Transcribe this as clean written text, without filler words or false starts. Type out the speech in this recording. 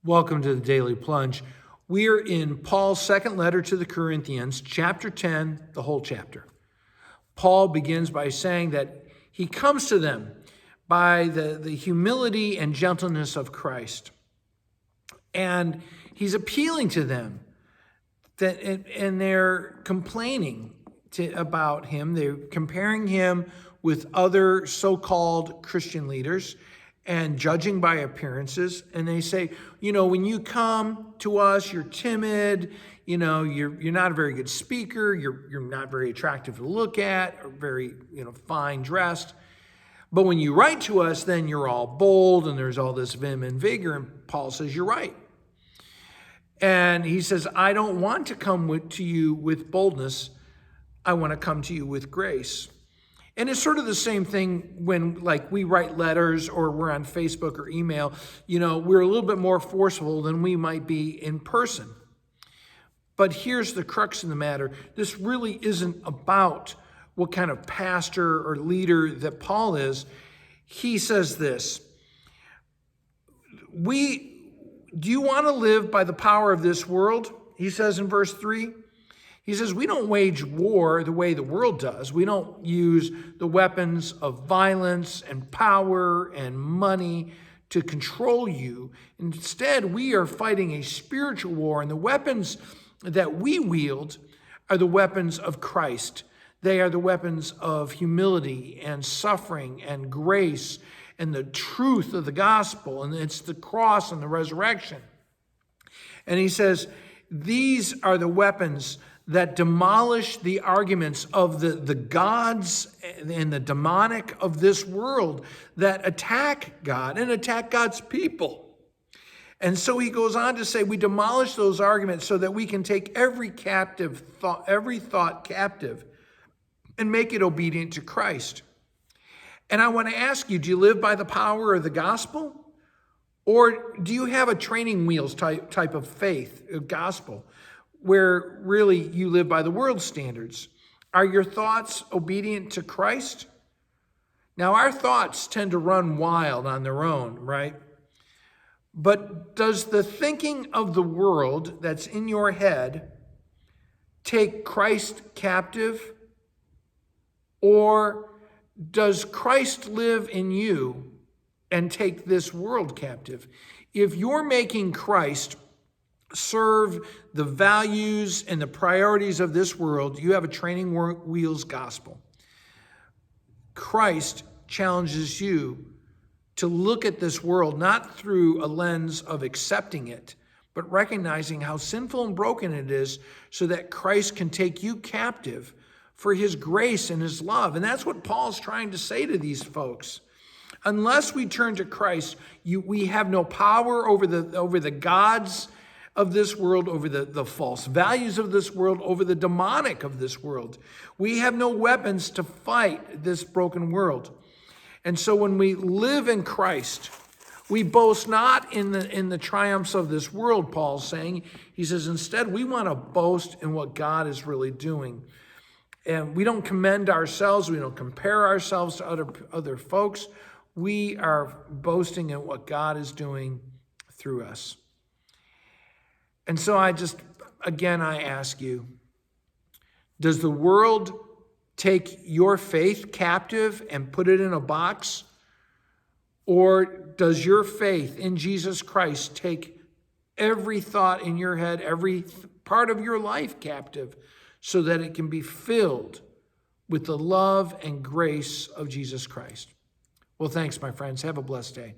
Welcome to the Daily Plunge. We're in Paul's second letter to the Corinthians, chapter 10, the whole chapter. Paul begins by saying that he comes to them by the humility and gentleness of Christ. And he's appealing to them, and they're complaining about him. They're comparing him with other so-called Christian leaders and judging by appearances. And they say, when you come to us, you're timid, you're not a very good speaker, you're not very attractive to look at, or very, fine dressed. But when you write to us, then you're all bold and there's all this vim and vigor. And Paul says, you're right. And he says, I don't want to come to you with boldness. I want to come to you with grace. And it's sort of the same thing when we write letters or we're on Facebook or email, we're a little bit more forceful than we might be in person. But here's the crux of the matter. This really isn't about what kind of pastor or leader that Paul is. He says this, do you want to live by the power of this world? He says in verse 3. He says, we don't wage war the way the world does. We don't use the weapons of violence and power and money to control you. Instead, we are fighting a spiritual war, and the weapons that we wield are the weapons of Christ. They are the weapons of humility and suffering and grace and the truth of the gospel, and it's the cross and the resurrection. And he says, these are the weapons that demolish the arguments of the gods and the demonic of this world that attack God and attack God's people. And so he goes on to say, we demolish those arguments so that we can take every thought captive and make it obedient to Christ. And I want to ask you, do you live by the power of the gospel? Or do you have a training wheels type of faith, a gospel, where really you live by the world's standards? Are your thoughts obedient to Christ? Now, our thoughts tend to run wild on their own, right? But does the thinking of the world that's in your head take Christ captive? Or does Christ live in you and take this world captive? If you're making Christ serve the values and the priorities of this world, you have a training wheels gospel. Christ challenges you to look at this world not through a lens of accepting it, but recognizing how sinful and broken it is so that Christ can take you captive for his grace and his love. And that's what Paul's trying to say to these folks. Unless we turn to Christ, we have no power over the gods of this world, over the false values of this world, over the demonic of this world. We have no weapons to fight this broken world. And so when we live in Christ, we boast not in the triumphs of this world, Paul's saying. He says, instead, we want to boast in what God is really doing. And we don't commend ourselves. We don't compare ourselves to other folks. We are boasting in what God is doing through us. And so I ask you, does the world take your faith captive and put it in a box? Or does your faith in Jesus Christ take every thought in your head, every part of your life captive, so that it can be filled with the love and grace of Jesus Christ? Well, thanks, my friends. Have a blessed day.